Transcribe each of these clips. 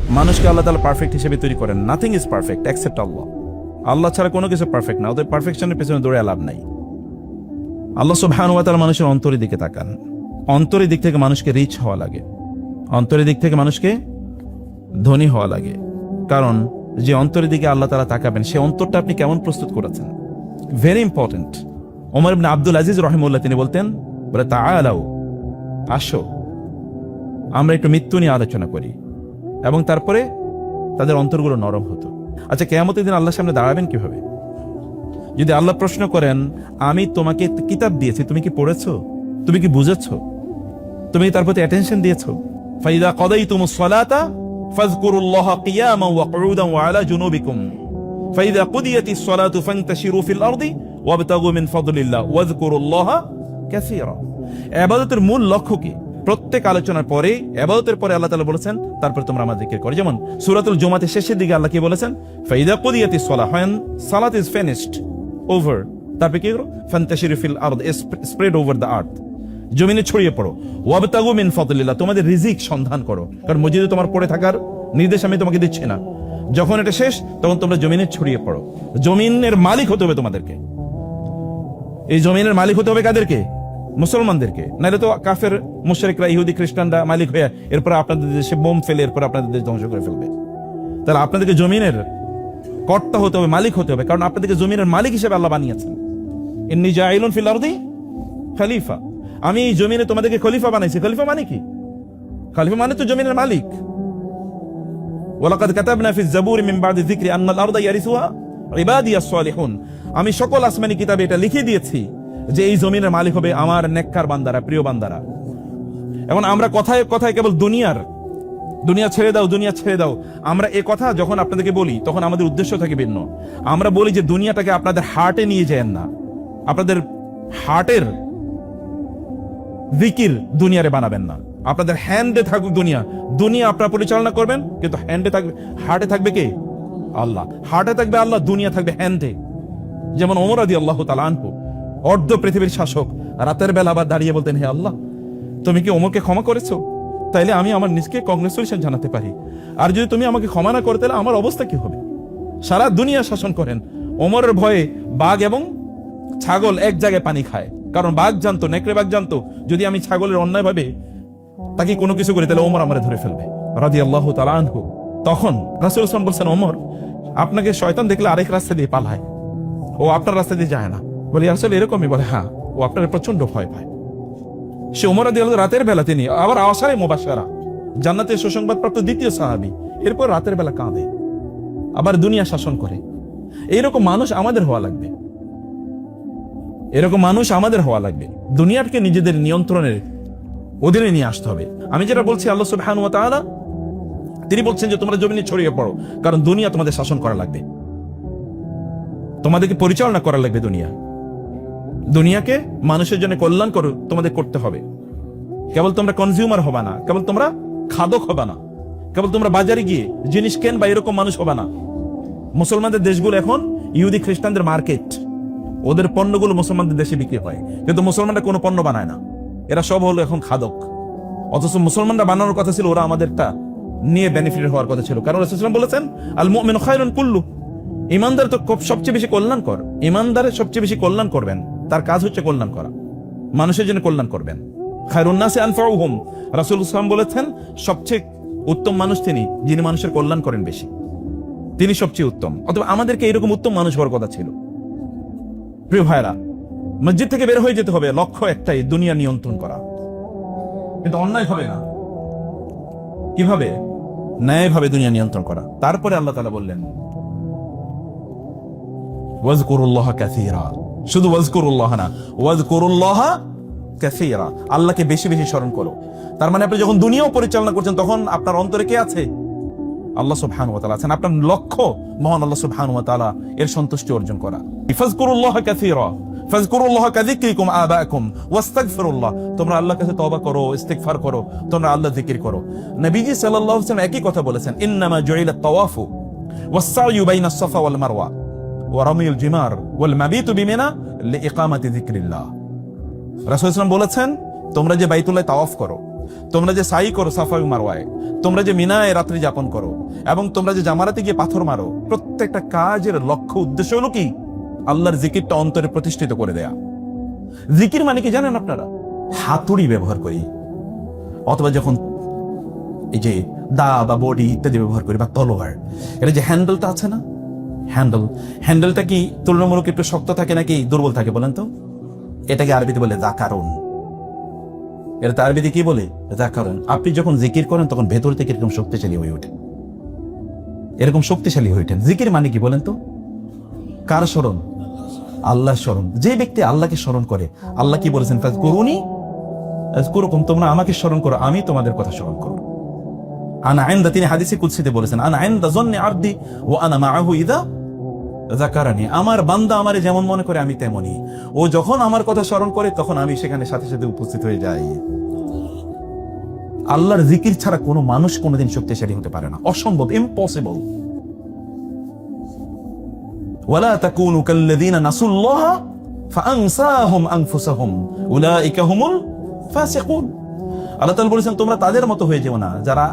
মানুষকে আল্লাহ তাআলা পারফেক্ট হিসেবে তৈরি করেন। নাথিং ইজ পারফেক্ট এক্সেপ্ট আল্লাহ। আল্লাহ ছাড়া কোনো কিছু পারফেক্ট না, ওদের পারফেকশনের পেছনে দৌড়ে লাভ নাই। আল্লাহ সুবহানাহু ওয়া তাআলা মানুষের অন্তরের দিকে তাকান। অন্তরের দিক থেকে মানুষকে রিচ হওয়া লাগে, অন্তরের দিক থেকে মানুষকে ধনী হওয়া লাগে। কারণ যে অন্তরের দিকে আল্লাহ তাআলা তাকাবেন, সে অন্তরটা আপনি কেমন প্রস্তুত করেছেন, ভেরি ইম্পর্টেন্ট। ওমর ইবনে আব্দুল আজিজ রাহিমাহুল্লাহ তিনি বলতেন, বলে তাআলাও, আসো আমরা একটু মৃত্যু নিয়ে আলোচনা করি, এবং তারপরে তাদের অন্তরগুলো নরম হতো। আচ্ছা, কিয়ামতের দিন আল্লাহর সামনে দাঁড়াবেন কিভাবে? যদি আল্লাহ প্রশ্ন করেন, আমি তোমাকে কিতাব দিয়েছি, তুমি কি পড়েছো, তুমি কি বুঝেছো, তুমি কি তার প্রতি অ্যাটেনশন দিয়েছো? ফাইদা কাদাইতুমুস সালাতা ফাযকুরুল্লাহা কিয়ামান ওয়া কুউদান ওয়া আলা জুনুবিকুম ফাইদা কুদিয়াতিস সালাতু ফান্তাশিরু ফিল আরদি ওয়াবতাগু মিন ফাদলিল্লাহ ওয়াযকুরুল্লাহা কাসীরা। ইবাদতের মূল লক্ষ্য কি? প্রত্যেক আলোচনার পরে, ইবাদতের পরে আল্লাহ তাআলা বলেছেন, তারপর তোমরা আমার জিকির করো। যেমন সূরাতুল জুমাতে শেষের দিকে আল্লাহ কি বলেছেন? ফাইদা কুদিয়াতিস সালাহ, when salat is finished over, তারপর কি করো? ফান্তাশিরু ফিল আরদ, স্প্রেড ওভার দ্য আর্থ, জমিনে ছড়িয়ে পড়ো। ওয়াবতাগু মিন ফাদলিল্লাহ, তোমাদের রিজিক সন্ধান করো, কারণ মসজিদে তোমার পড়ে থাকার নির্দেশ আমি তোমাকে দিচ্ছি না। যখন এটা শেষ, তখন তোমরা জমিনে ছড়িয়ে পড়ো। জমিনের মালিক হতে হবে তোমাদেরকে। এই জমিনের মালিক হতে হবে কাদেরকে? মুসলমানদেরকে। নাহলে তো কাফের মুশরিকরা, ইহুদি খ্রিস্টানরা মালিক হয়ে এরপর আপনাদের দেশে বোম ফেলে এরপর আপনাদের দেশ ধ্বংস করে ফেলবে। তাহলে আপনাদেরকে জমিনের কর্তা হতে হবে, মালিক হতে হবে, কারণ আপনাদেরকে জমিনের মালিক হিসেবে আল্লাহ বানিয়েছেন। ইন্নী জাইলুন ফিল আরদি খলিফা, আমি এই জমিনে তোমাদেরকে খলিফা বানাইছি। খলিফা মানে কি? খলিফা মানে তো জমিনের মালিক। ওয়ালাকাদ কাতাবনা ফিজ জাবুরি মিন বাদি যিকরি আন্নাল আরদা ইয়ারিসুহা ইবাদিয়াস সালিহুন, আমি সকল আসমানি কিতাবে এটা লিখে দিয়েছি যে এই জমিনের মালিক হবে আমার নেককার বান্দারা, প্রিয় বান্দারা। এখন আমরা কথায় কথায় কেবল দুনিয়া ছেড়ে দাও, দুনিয়া ছেড়ে দাও, আমরা এ কথা যখন আপনাদেরকে বলি তখন আমাদের উদ্দেশ্য থাকে ভিন্ন। আমরা বলি যে দুনিয়াটাকে আপনাদের হার্টে নিয়ে যান না, আপনাদের হার্টের জিকির দুনিয়ারে বানাবেন না, আপনাদের হ্যান্ডে থাকুক দুনিয়া। দুনিয়া আপনারা পরিচালনা করবেন, কিন্তু হ্যান্ডে থাকবে, হার্টে থাকবে কে? আল্লাহ। হার্টে থাকবে আল্লাহ, দুনিয়া থাকবে হ্যান্ডে। যেমন ওমর রাদিয়াল্লাহু তাআলা আনহু, অর্ধ পৃথিবীর শাসক, রাতের বেলা আবার দাঁড়িয়ে বলতেন, হে আল্লাহ, তুমি কি ওমরকে ক্ষমা করেছো? তাইলে আমি আমার নিজকে কংগ্রেচুলেশন জানাতে পারি। আর যদি তুমি আমাকে ক্ষমা না করো, তাহলে আমার অবস্থা কি হবে? সারা দুনিয়া শাসন করেন। ওমরের ভয়ে বাঘ এবং ছাগল এক জায়গায় পানি খায়, কারণ বাঘ জানতো, নেকড়ে বাঘ জানতো, যদি আমি ছাগলের অন্যায় ভাবে তাকে কোনো কিছু করি, তাহলে ওমর আমারে ধরে ফেলবে রাদিয়াল্লাহু তাআলা আনহু। তখন রাসূল সাল্লাল্লাহু আলাইহি ওয়াসাল্লাম বলছেন, ওমর, আপনাকে শয়তান দেখলে আরেক রাস্তা দিয়ে পালায়, ও আপনার রাস্তা দিয়ে যায় না। বলি আসলে এরকমই? বলে হ্যাঁ, ও আপনার প্রচন্ড ভয় পায়। সে ওমর রাদিয়াল্লাহু রাতের বেলা, তিনি আবার আশারে মুবাশশারা, জান্নাতের সুসংবাদপ্রাপ্ত দ্বিতীয় সাহাবী, এরপর রাতের বেলা কাঁদে, আবার দুনিয়া শাসন করে। এইরকম মানুষ আমাদের হওয়া লাগবে, এরকম মানুষ আমাদের হওয়া লাগবে। দুনিয়াকে নিজেদের নিয়ন্ত্রণের অধীনে নিয়ে আসতে হবে। আমি যেটা বলছি, আল্লাহ সুবহানাহু ওয়া তাআলা তিনি বলছেন যে তোমরা জমিনে ছড়িয়ে পড়ো, কারণ দুনিয়া তোমাদের শাসন করা লাগবে, তোমাদেরকে পরিচালনা করা লাগবে। দুনিয়াকে মানুষের জন্য কল্যাণ করো তোমাদের করতে হবে। কেবল তোমরা কনজিউমার হবা না, কেবল তোমরা খাদক হবা না, কেবল তোমরা বাজারে গিয়ে জিনিস কেন বা এরকম মানুষ হবা না। মুসলমানদের দেশগুলো এখন ইহুদি খ্রিস্টানদের মার্কেট, ওদের পণ্যগুলো মুসলমানদের দেশে বিক্রি হয়, কিন্তু মুসলমানরা কোনো পণ্য বানায় না, এরা সব হলো এখন খাদক। অথচ মুসলমানরা বানানোর কথা ছিল, ওরা আমাদেরটা নিয়ে বেনিফিট হওয়ার কথা ছিল। কারণ রাসূলুল্লাহ বলেছেন, আল মুমিনু খায়রুন কুল্লু, ইমানদার তো সবচেয়ে বেশি কল্যাণকর। ইমানদারের সবচেয়ে বেশি কল্যাণ করবেন, তার কাজ হচ্ছে কল্যাণ করা, মানুষের জন্য কল্যাণ করবেন। খায়রুন নাসি আনফাউহুম, রাসূলুল্লাহ বলেছেন সবচেয়ে উত্তম মানুষ তিনি, যিনি মানুষের কল্যাণ করেন বেশি, তিনি সবচেয়ে উত্তম। অথবা আমাদেরকে এরকম উত্তম মানুষ হওয়ার কথা ছিল। প্রিয় ভাইরা, মসজিদ থেকে বের হয়ে যেতে হবে, লক্ষ্য একটাই, দুনিয়া নিয়ন্ত্রণ করা, কিন্তু অন্যায় হবে না। কিভাবে? ন্যায়ভাবে দুনিয়া নিয়ন্ত্রণ করা। তারপরে আল্লাহ তাআলা বললেন, ওয়াজকুরুল্লাহ কাসীরা, শুধু ওয়াজকুরুল্লাহ না, ওয়াজকুরুল্লাহ কাসীরা, আল্লাহকে বেশি বেশি স্মরণ করো। তার মানে আপনি যখন দুনিয়াও পরিচালনা করছেন, তখন আপনার অন্তরে কে আছে? আল্লাহ সুবহানাহু ওয়া তাআলা আছেন। আপনার লক্ষ্য মহান আল্লাহ সুবহানাহু ওয়া তাআলা এর সন্তুষ্টি অর্জন করা। ফাজকুরুল্লাহ কাসীরা ফাজকুরুল্লাহ কাযিকরিকুম আবাকুম ওয়াস্তাগফিরুল্লাহ, তোমরা আল্লাহর কাছে তওবা করো, ইস্তিগফার করো, তোমরা আল্লাহ জিকির করো। নবীজি সাল্লাল্লাহু আলাইহি ওয়াসাল্লাম একই কথা বলেছেন, ইন্নামা জুইলাত তাওয়াফু ওয়াস-সা'য়ু বাইনাস সাফা ওয়াল মারওয়া ওয়া রামিউল জিমার ওয়াল মাবিতু বিমিনা লিইকামাতি যিকরিল্লাহ। রাসূল সাল্লাল্লাহু আলাইহি ওয়াসাল্লাম বলেছেন, তোমরা যে বাইতুল্লাহ তাওয়াফ করো, তোমরা যে সাই করো সাফা মারওয়ায়, তোমরা যে মিনায় রাত্রি যাপন করো, এবং তোমরা যে জামারাতে গিয়ে পাথর মারো, প্রত্যেকটা কাজের লক্ষ্য উদ্দেশ্য হলো কি? আল্লাহর জিকিরটা অন্তরে প্রতিষ্ঠিত করে দেয়া। জিকির মানে কি জানেন আপনারা? হাতুড়ি ব্যবহার করি, অথবা যখন এই যে দা বা বডি ইত্যাদি ব্যবহার করি, বা তলোয়ার, এটা যে হ্যান্ডেলটা আছে না, হ্যান্ডেলটা কি তুলনামূলক একটু শক্ত থাকে নাকি দুর্বল থাকে বলেন তো? এটাকে আরবিতে বলে যাকারুন। এটা আরবিতে কি বলে? যাকারুন। আপনি যখন জিকির করেন তখন ভেতর থেকে এরকম শক্তিশালী হয়ে ওঠেন, এরকম শক্তিশালী হয়ে ওঠেন। জিকির মানে কি বলেন তো? কার স্মরণ? আল্লাহ স্মরণ। যে ব্যক্তি আল্লাহকে স্মরণ করে, আল্লাহ কি বলেছেন? ফাজকুরুনি আযকুরুকুম, তোমরা আমাকে স্মরণ করো, আমি তোমাদের কথা স্মরণ করব। আনা ইনদা, তিনি হাদিসে কুদসিতে বলেছেন, আনা ইনদা যন্নি আবদি ওয়া আনা মাআহু ইযা যাকারানি। আমার বান্দা আমারে যেমন মনে করে আমি তেমনই, ও যখন আমার কথা স্মরণ করে তখন আমি সেখানে সাথে সাথে উপস্থিত হয়ে যাই। আল্লাহর জিকির ছাড়া কোনো মানুষ কোনোদিন শক্তিশালী হতে পারে না, অসম্ভব, ইম্পসিবল। ওয়ালা তাকুনু কাল্লাযীনা নাসুল্লাহা ফাআনসাহুম আনফুসাহুম উলাইকা হুমুল ফাসিকুন। আল্লাহ তাআলা বলেছেন, তোমরা তাদের মতো হয়ে যেও না যারা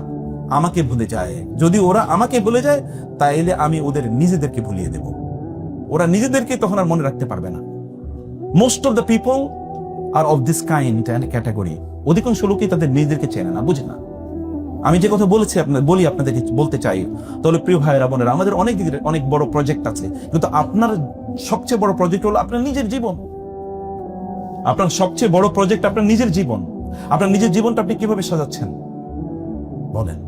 আমাকে ভুলে যায়। যদি ওরা আমাকে ভুলে যায় তাইলে আমি ওদের নিজেদেরকে ভুলিয়ে দেব। ওরা নিজেদেরকে তখন আর মনে রাখতে পারবে না। Most of the people are of this kind and category. অধিকাংশ লোকই তাদের নিজেদেরকে চেনে না, বুঝে না। আমি যে কথা বলি আপনাদেরকে বলতে চাই, তাহলে প্রিয় ভাইয়েরা বোনেরা, আমাদের অনেক বড় প্রজেক্ট আছে, কিন্তু আপনার সবচেয়ে বড় প্রজেক্ট হলো আপনার নিজের জীবন। আপনার সবচেয়ে বড় প্রজেক্ট আপনার নিজের জীবন। আপনার নিজের জীবনটা আপনি কিভাবে সাজাচ্ছেন বলেন?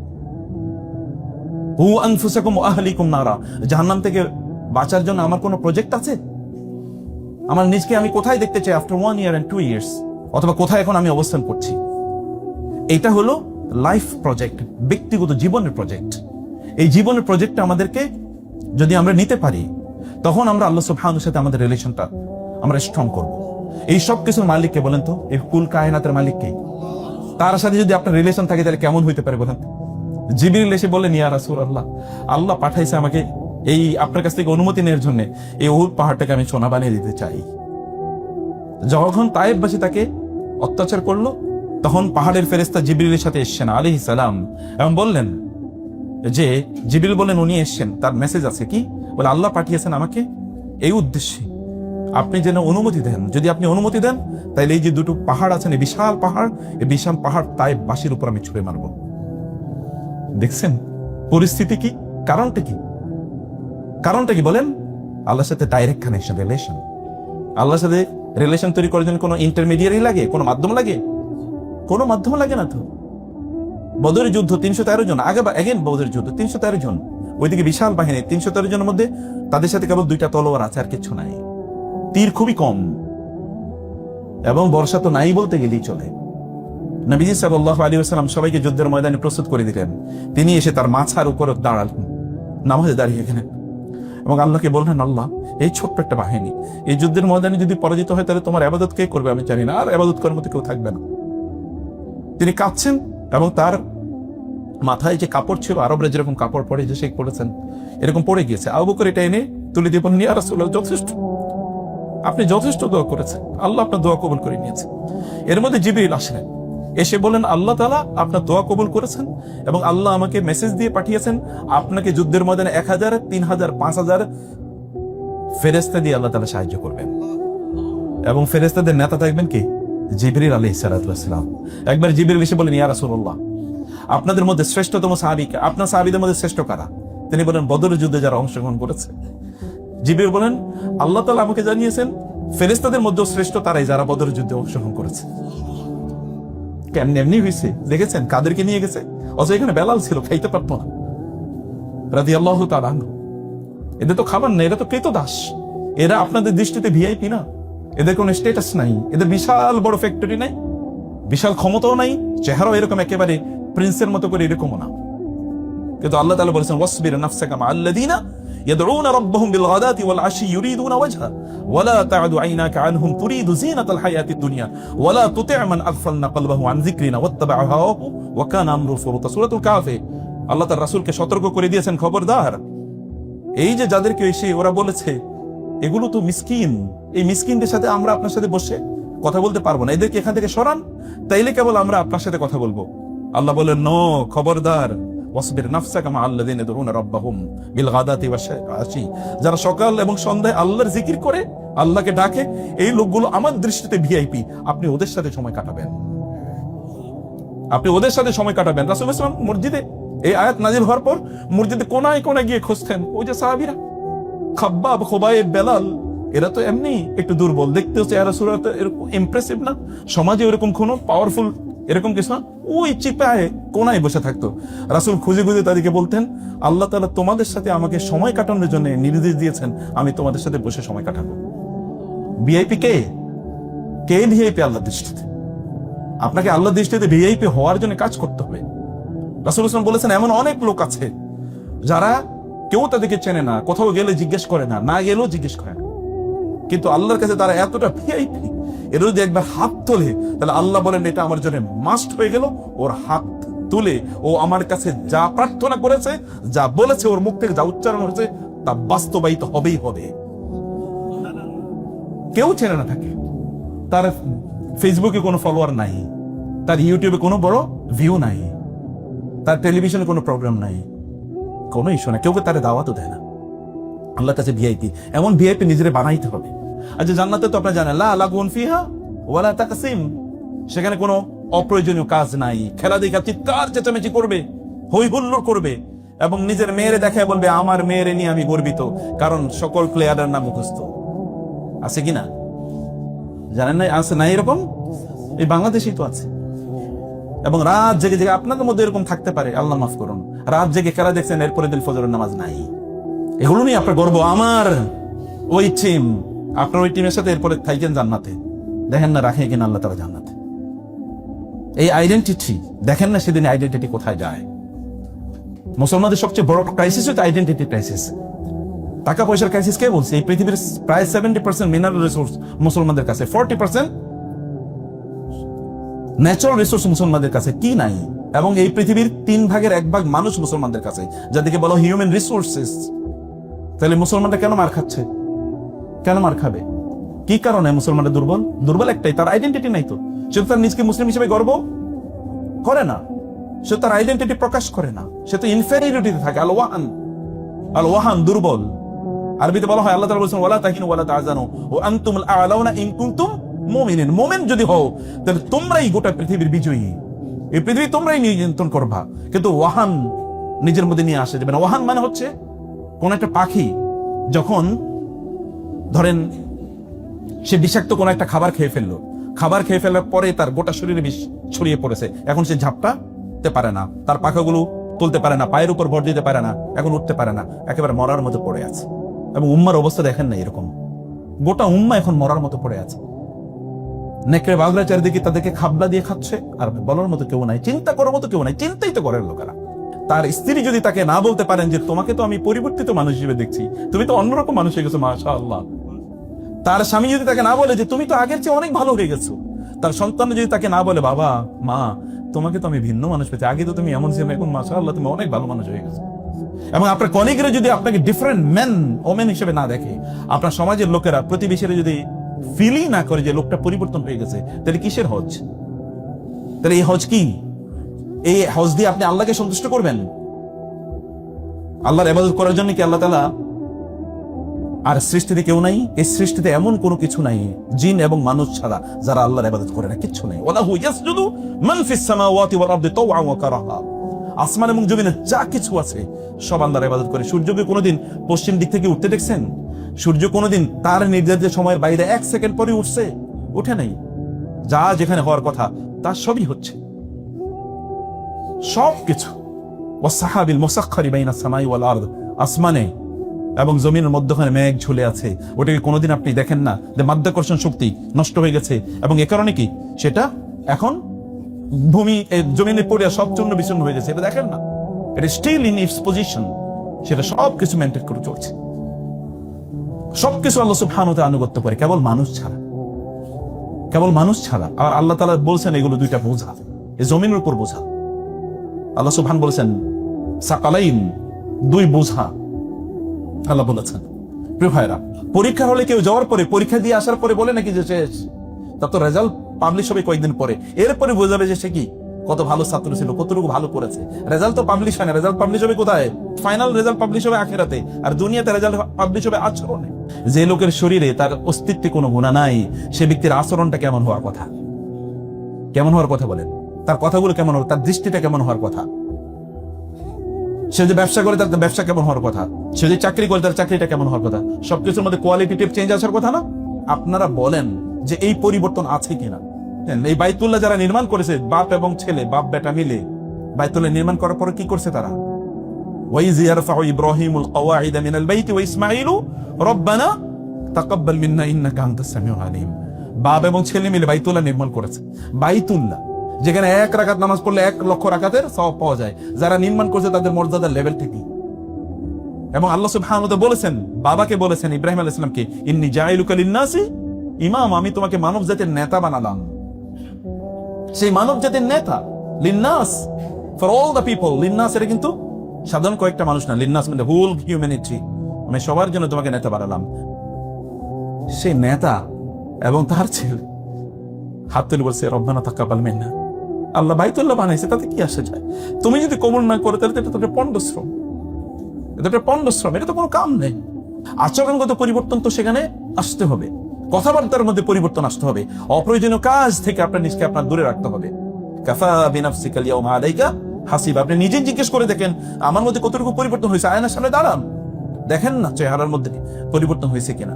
আনফুসাকুম ওয়া আহলিকুম নারা, জাহান্নাম থেকে বাঁচার জন্য আমার কোনো প্রজেক্ট আছে? আমার নিজকে আমি কোথায় দেখতে চাই আফটার 1 year and 2 years, অথবা কোথায় এখন আমি অবস্থান করছি? এটা হলো লাইফ প্রজেক্ট, ব্যক্তিগত জীবনের প্রজেক্ট। এই জীবনের প্রজেক্টটা আমাদেরকে যদি আমরা নিতে পারি, তখন আমরা আল্লাহ সুবহানাহু সাথে আমাদের রিলেশনটা আমরা স্ট্রং করব। এই সব কিছুর মালিককে বলেন তো? এই কুল কায়নাতের মালিককে। তার সাথে যদি আপনার রিলেশন থাকে তাহলে কেমন হইতে পারে বলেন? জিবরিল এসে বললেন, ইয়া রাসূলুল্লাহ, আল্লাহ পাঠাইছে আমাকে এই আপনার কাছ থেকে অনুমতি নেওয়ার জন্য, এই উহুদ পাহাড়টাকে আমি সোনা বানিয়ে দিতে চাই। যখন তায়েফবাসী তাকে অত্যাচার করলো, তখন পাহাড়ের ফেরেশতা জিবরিলের সাথে এসেছেন আলাইহিস সালাম, এবং বললেন যে, জিবরিল বলেন উনি এসেছেন, তার মেসেজ আছে কি? বলে আল্লাহ পাঠিয়েছেন আমাকে এই উদ্দেশ্যে, আপনি যেন অনুমতি দেন। যদি আপনি অনুমতি দেন তাহলে এই যে দুটো পাহাড় আছেন, এই বিশাল পাহাড়, এই বিশাল পাহাড় তায়েফবাসীর উপর আমি ছুঁড়ে মারব। দেখছেন পরিস্থিতি কি? কারণটা কি? কারণটা কি বলেন? আল্লাহর সাথে ডাইরেক্ট কানেকশন, রিলেশন। আল্লাহর সাথে রিলেশন তৈরি করার জন্য কোনো ইন্টারমিডিয়ারি লাগে? কোনো মাধ্যম লাগে? কোনো মাধ্যম লাগে না তো। বদরের যুদ্ধ 313 জন, বদরের যুদ্ধ 313 জন, ওইদিকে বিশাল বাহিনী 313 জনের মধ্যে তাদের সাথে কেবল 2টা তলোয়ার আছে, আর কিছু নাই। তীর খুবই কম, এবং বর্ষা তো নাই বলতে গেলেই চলে। নবীজি সাল্লাল্লাহু আলাইহি ওয়াসাল্লাম সবাইকে যুদ্ধের ময়দানে প্রস্তুত করে দিলেন। তিনি এসে তার মাথার উপর দাঁড়ালেন, নামাজে দাঁড়িয়ে গেলেন, এবং আল্লাহকে বললেন, আল্লাহ, এই ছোট্ট একটা বাহিনী এই যুদ্ধের ময়দানে যদি পরাজিত হয় তাহলে তোমার ইবাদত কে করবে আমি জানি না, আর ইবাদত করার মতো কেউ থাকবে না। তিনি কাঁদছেন, এবং তার মাথায় যে কাপড় ছিল, আরবরা যেরকম কাপড় পরে যে শেখ পড়েছেন, এরকম পড়ে গিয়েছে। আবু বকর এটা এনে তুলে দিয়ে বললেন, ইয়া রাসূলুল্লাহ, যথেষ্ট, আপনি যথেষ্ট দোয়া করেছেন, আল্লাহ আপনার দোয়া কবুল করে নিয়েছে। এর মধ্যে জিবরিল আসলেন, এসে বলেন, আল্লাহ তাআলা আপনার দোয়া কবুল করেছেন, এবং আল্লাহ আমাকে মেসেজ দিয়ে পাঠিয়েছেন আপনাকে যুদ্ধের ময়দানে 1000, 3000, 5000 ফেরেশতা দিয়ে আল্লাহ তাআলা সাহায্য করবেন, এবং ফেরেশতাদের নেতা থাকবেন কি? জিবরিল আলাইহিস সালাতু ওয়াস সালাম। একবার জিবরিল এসে বলেন, ইয়া রাসূলুল্লাহ, আপনাদের মধ্যে শ্রেষ্ঠতম সাহাবী কে? আপনার সাহাবীদের মধ্যে শ্রেষ্ঠ কারা? তিনি বলেন, বদরের যুদ্ধে যারা অংশগ্রহণ করেছে। জিবরিল বলেন, আল্লাহ তাআলা আমাকে জানিয়েছেন ফেরেশতাদের মধ্যে শ্রেষ্ঠ তারাই যারা বদরের যুদ্ধে অংশগ্রহণ করেছে। কেমনি এমনি হয়েছে দেখেছেন? কাদেরকে নিয়ে গেছে? অথচ এখানে বেলাল ছিল, খাইতে পারতো না, রাদিয়াল্লাহু তাআলা আনহু। এদের তো খাবার না, এরা তো ক্রেতদাস। এরা আপনাদের দৃষ্টিতে ভিআইপি না, এদের কোনো স্ট্যাটাস নাই, এদের বিশাল বড় ফ্যাক্টরি নাই, বিশাল ক্ষমতাও নাই, চেহারাও এরকম একেবারে প্রিন্সের মতো করে এরকমও না। কিন্তু আল্লাহ তাআলা বলেছেন, ওয়াসবির নাফসাকা মা'আল্লাযীনা ইয়াদউনা রাব্বাহুম বিল গাদাতি ওয়াল আশি ইউরিদুনা ওয়াজহা ওয়ালা তা'দু আইনাকা আনহুম তুরিদু যিনাতাল হায়াতিদ দুনিয়া ওয়ালা তুতি' মান আগফালনা কলবাহু আন যিকরিনা ওয়াত্তাবা'a হাওয়াহু ওয়া কানা আমরুহু ফুরুতা। সূরাতুল কাহফে আল্লাহ তার রাসূলকে সতর্ক করে দিয়েছেন, খবরদার, এই যে যাদেরকে এসে ওরা বলেছে এগুলো তো মিসকিন, এই মিসকিনদের সাথে আমরা আপনার সাথে বসে কথা বলতে পারবো না, এদেরকে এখান থেকে সরান, তাইলে কেবল আমরা আপনার সাথে কথা বলবো। আল্লাহ বলেন, নো, খবরদার, ওয়াসবির নাফসাকা মা আল্লাযিনা ইয়াদউনা রাব্বাহুম বিল গাদাতি ওয়াশ আশি, যারা সকাল এবং সন্ধ্যায় আল্লাহর জিকির করে, আল্লাহকে ডাকে, এই লোকগুলো আমার দৃষ্টিতে ভিআইপি। আপনি ওদের সাথে সময় কাটাবেন, আপনি ওদের সাথে সময় কাটাবেন। রাসূল সাল্লাল্লাহু আলাইহি ওয়াসাল্লাম মসজিদে এই আয়াত নাযিল হওয়ার পর মসজিদে কোনায় কোনায় গিয়ে খুঁজতেন। ওই যে সাহাবীরা খাব্বাব, খুবাইব, বেলাল, এরা তো এমনি একটু দুর্বল, দেখতে হচ্ছে এরা সুরাতে এরকম ইমপ্রেসিভ না, সমাজে এরকম কোনো পাওয়ারফুল এরকম কিছু না, ওই চিপায় কোনায় বসে থাকতো। রাসূল খুঁজে খুঁজে তাদেরকে বলতেন, আল্লাহ তাআলা তোমাদের সাথে আমাকে সময় কাটানোর জন্য নির্দেশ দিয়েছেন, আমি তোমাদের সাথে বসে সময় কাটাবো। ভিআইপি কে? কে ভিআইপি আল্লাহর দৃষ্টিতে? আপনাকে আল্লাহর দৃষ্টিতে ভিআইপি হওয়ার জন্য কাজ করতে হবে। রাসূল সাল্লাল্লাহু আলাইহি ওয়াসাল্লাম বলেছেন, এমন অনেক লোক আছে যারা কেউ তাদেরকে চেনে না, কোথাও গেলে জিজ্ঞেস করে না, না গেলেও জিজ্ঞেস করে না, কিন্তু আল্লাহর কাছে তারা এতটা ভিআইপি, এর যদি একবার হাত তোলে তাহলে আল্লাহ বলেন এটা আমার জন্য মাস্ট হয়ে গেল। ওর হাত তুলে ও আমার কাছে যা প্রার্থনা করেছে, যা বলেছে, ওর মুখ থেকে যা উচ্চারণ হয়েছে তা বাস্তবায়িত হবেই হবে। কেউ চেনে না থাকে, তার ফেসবুকে কোনো ফলোয়ার নাই, তার ইউটিউবে কোনো বড় ভিউ নাই, তার টেলিভিশনে কোনো প্রোগ্রাম নাই, কোনো ইস্যু না, কেউ তার দাওয়াতও দেয় না। আল্লাহর কাছে ভিআইপি, এমন ভিআইপি নিজেরে বানাইতে হবে। আচ্ছা, জান্নাতে তো আপনারা জানেন, লা লাগুন ফিহা ওয়ালা তাকসিম, সেখানে কোনো অপ্রয়োজনীয় কাজ নাই। খেলা দেখা চিৎকার চেঁচামেচি করবে, হই হুল্লোড় করবে, এবং নিজের মেয়েরে দেখায় বলবে আমার মেয়েরে নিয়ে আমি গর্বিত, কারণ সকল প্লেয়ারের নাম মুখস্থ। আছে কিনা জানেন না? আছে না এরকম? এই বাংলাদেশেই তো আছে। এবং রাত জেগে জেগে আপনাদের মধ্যে এরকম থাকতে পারে, আল্লাহ মাফ করুন, রাত জেগে খেলা দেখছেন, এরপরে দিন ফজরের নামাজ নাই। এগুলো নিয়ে আপনার গর্ব, আমার ওই টিম, আপনার ওই টিমের সাথে এরপরে থাইকেন জান্নাতে, দেখেন না রাখে কিনা আল্লাহ তাআলা জান্নাতে। এই আইডেন্টিটি দেখেন না, সেদিন আইডেন্টিটি কোথায় যায়। মুসলমানদের সবচেয়ে বড় ক্রাইসিস হচ্ছে আইডেন্টিটি ক্রাইসিস। টাকা পয়সার ক্রাইসিস কে বলছে? এই পৃথিবীর প্রায় 70% মিনারেল রিসোর্স মুসলমানদের কাছে, 40% ন্যাচারাল রিসোর্স মুসলমানদের কাছে, কি নাই? এবং এই পৃথিবীর 3/1 মানুষ মুসলমানদের কাছে, যাদেরকে বলা হিউম্যান রিসোর্সেস। তাহলে মুসলমানরা কেন মার খাচ্ছে? কেন মার খাবে? কি কারণে মুসলমানরা দুর্বল? দুর্বল একটাই, তার আইডেন্টিটি নাই। তো সে তার নিজকে মুসলিম হিসেবে গর্ব করে না, সে তার আইডেন্টিটি প্রকাশ করে না, সে তো ইনফেরিয়রিটিতে থাকে। আল ওয়াহান, দুর্বল। আরবিতে বলা হয়, আল্লাহ তাআলা বলেছেন, ওয়ালা তাহিনু ওয়ালা তাহজানু ওয়া আনতুমুল আ'লাউনা ইন কুনতুম মুমিনিন। মুমিন যদি হও তাহলে তোমরাই গোটা পৃথিবীর বিজয়ী, এই পৃথিবী তোমরাই নিয়ন্ত্রণ করবা। কিন্তু ওয়াহান নিজের মধ্যে নিয়ে আসে যাবে না। ওয়াহান মানে হচ্ছে কোন একটা পাখি যখন ধরেন সে বিষাক্ত কোন একটা খাবার খেয়ে ফেললো, খাবার খেয়ে ফেলার পরে তার গোটা শরীরে বিষ ছড়িয়ে পড়েছে, এখন সে ঝাপটাতে পারে না, তার পাখাগুলো তুলতে পারে না, পায়ের উপর ভর দিতে পারে না, এখন উঠতে পারে না, একেবারে মরার মতো পড়ে আছে। এবং উম্মার অবস্থা দেখেন না এরকম, গোটা উম্মা এখন মরার মতো পড়ে আছে। নেকড়ে বাগলা চারিদিকে তাদেরকে খাবলা দিয়ে খাচ্ছে, আর বলার মতো কেউ নাই, চিন্তা করার মতো কেউ নাই। চিন্তাই তো করেন লোকেরা। তার স্ত্রী যদি তাকে না বলতে পারেন যে তোমাকে তো আমি পরিবর্তিত মানুষ হিসেবে দেখছি, তুমি তো অন্যরকম মানুষ হয়ে গেছো, মাশাআল্লাহ। তার স্বামী যদি তাকে না বলে যে তুমি তো আগের চেয়ে অনেক ভালো হয়ে গেছো, তার সন্তান যদি তাকে না বলে বাবা মা তোমাকে তো আমি ভিন্ন মানুষ পেয়েছি, আগে তো তুমি এমন ছিল, এখন মাশাআল্লাহ তুমি অনেক ভালো মানুষ হয়ে গেছো, এবং আপনার কলিগরা যদি আপনাকে ডিফারেন্ট মেন ওমেন হিসেবে না দেখে, আপনার সমাজের লোকেরা প্রতিবেশীরা যদি ফিলই না করে যে লোকটা পরিবর্তন হয়ে গেছে, তাহলে কিসের হজ? তাহলে এই হজ কি? এই হজ দিয়ে আপনি আল্লাহকে সন্তুষ্ট করবেন? আল্লাহর ইবাদত করার জন্য কি আল্লাহ তাআলা আর সৃষ্টিতে কেউ নাই? এই সৃষ্টিতে এমন কোনো কিছু নাই জিন এবং মানুষ ছাড়া যারা আল্লাহর ইবাদত করে না, কিচ্ছু নাই। ওয়ালাহু ইয়াসজুদু মান ফিস সামাওয়াতি ওয়াল আরদি তাওআন ওয়া কারাহা। আসমান এবং জমিনে যা কিছু আছে সব আল্লাহর ইবাদত করে। সূর্যকে কোনোদিন পশ্চিম দিক থেকে উঠতে দেখছেন? সূর্য কোনোদিন তার নির্ধারিত সময়ের বাইরে 1 সেকেন্ড পরে উঠছে? উঠে নাই। যা যেখানে হওয়ার কথা তা সবই হচ্ছে, সবকিছু। ওয়াসসাহাবিল মুসাখখারি বাইনাস সামাই ওয়াল আরদ, আসমানে এবং জমিনের মধ্যখানে মেঘ ঝুলে আছে, ওটাকে কোনোদিন আপনি দেখেন না যে মাধ্যাকর্ষণ শক্তি নষ্ট হয়ে গেছে, এবং এ কারণে কি সেটা এখন ভূমি জমিনে পড়ে সব চূর্ণ বিচূর্ণ হয়ে গেছে, এটা দেখেন না? এটা স্টিল ইন ইটস পজিশন, সেটা সবকিছু মেনটেন করে চলছে। সবকিছু আল্লাহ সুবহানাহু ওয়া তাআলা আনুগত্য করে, কেবল মানুষ ছাড়া, কেবল মানুষ ছাড়া। আর আল্লাহ তাআলা বলছেন এগুলো দুইটা বোঝা, এই জমিনের উপর বোঝা। আল্লাহ সুবহান বলেছেন সাকালাইন, 2 বোঝা আল্লাহ বলেছেন। প্রিয় ভাইরা, পরীক্ষা হলে কেউ যাওয়ার পরে, পরীক্ষা দিয়ে আসার পরে বলে নাকি যে শেষ? তো তার তো রেজাল্ট পাবলিশ হবে কয়েকদিন পরে, এরপরে বোঝা যাবে যে সে কি কত ভালো ছাত্র ছিল, কতটুকু ভালো করেছে। রেজাল্ট তো পাবলিশ হয় না, রেজাল্ট পাবলিশ হবে কোথায়? ফাইনাল রেজাল্ট পাবলিশ হবে আখিরাতে, আর দুনিয়াতে রেজাল্ট পাবলিশ হবে আচরণে। যে লোকের শরীরে তার অস্তিত্বে কোনো গুনাহ নাই, সে ব্যক্তির আচরণটা কেমন হওয়ার কথা? কেমন হওয়ার কথা বলেন? তার কথাগুলো কেমন হবে? তার দৃষ্টিটা কেমন হওয়ার কথা? সে যে ব্যবসা করে তার ব্যবসা কেমন হওয়ার কথা? সে যে চাকরি করে তার চাকরিটা কেমন হওয়ার কথা? সবকিছুর মধ্যে কোয়ালিটেটিভ চেঞ্জ আসার কথা না? আপনারা বলেন যে এই পরিবর্তন আছে কিনা? এই বাইতুল্লাহ যারা নির্মাণ করেছে, বাপ এবং ছেলে, বাপ বেটা মিলে বাইতুল্লাহ নির্মাণ করার পরে কি করছে তারা? ওয়াইজ ইয়ারফাউ ইব্রাহিমুল কওয়াইদ মিনাল বাইতি ওয়া ইসমাঈলু রব্বানা তাকাব্বাল মিন্না ইন্নাকা আনতাস সামিউল আলিম। বাপ এবং ছেলে মিলে বাইতুল্লাহ নির্মাণ করেছে। বাইতুল্লাহ যেখানে 1 রাকাত নামাজ পড়লে 1 লক্ষ রাকাতের সওয়াব পাওয়া যায়, যারা নির্মাণ করেছে তাদের মর্যাদার লেভেল থেকে। এবং আল্লাহ সুবহানাহু ওয়া তাআলা বলেছেন, বাবাকে বলেছেন ইব্রাহিম আলাইহিস সালামকে, ইন্নী জাইলুকা লিন-নাসি ইমাম, আমি তোমাকে মানব জাতির নেতা বানালাম। সেই মানব জাতির নেতা, লিন-নাস, ফর অল দ্য পিপল। লিন-নাস এটা কিন্তু সাধারণ কয়েকটা মানুষ না, লিন-নাস মানে হোল হিউম্যানিটি। আমি সবার জন্য তোমাকে নেতা বানালাম। সেই নেতা এবং তার ছেলে হাত তুলে বলছে রব্বানা তাকাব্বাল মিন্না। আল্লাহ বাইতুল্লাহ বানাইছে, তাতে কি আসে যায়? তুমি যদি কবুল না করো তাহলে এটা তো একটা পণ্ডশ্রম, এটা একটা পণ্ডশ্রম, এটা তো কোনো কাম নেই। আচরণগত পরিবর্তন তো সেখানে আসতে হবে, কথাবার্তার মধ্যে পরিবর্তন আসতে হবে, অপ্রয়োজনীয় কাজ থেকে আপনার নিজকে আপনার দূরে রাখতে হবে। কাফা বিনাফসিকা আল-ইয়াওমা আলাইকা হাসিবা। আপনি নিজে জিজ্ঞেস করে দেখেন আমার মধ্যে কতটুকু পরিবর্তন হয়েছে। আয়নার সামনে দাঁড়ান, দেখেন না চেহারার মধ্যে পরিবর্তন হয়েছে কিনা,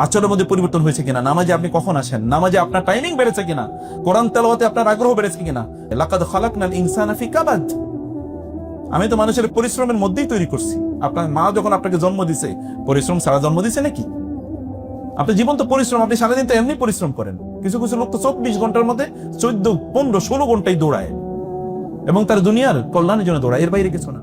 আচরণের মধ্যে পরিবর্তন হয়েছে কিনা, নামাজে আপনি কখন আসেন, নামাজে আপনার টাইমিং বেড়েছে কিনা, কোরআন তেলাওয়াতে আপনার আগ্রহ বেড়েছে কিনা। লাকাদ খালাকনাল ইনসানা ফি কাবাদ। আমি তো মানুষের পরিশ্রমের মধ্যেই তৈরি করছি। আপনার মা যখন আপনাকে জন্ম দিছে, পরিশ্রম ছাড়া জন্ম দিছে নাকি? আপনার জীবন তো পরিশ্রম, আপনি সারাদিন তো এমনি পরিশ্রম করেন। কিছু কিছু লোক তো 24 ঘন্টার মধ্যে 14, 15, 16 ঘন্টায় দৌড়ায় এবং তার দুনিয়ার কল্যাণের জন্য দৌড়ায়, এর বাইরে কিছু না।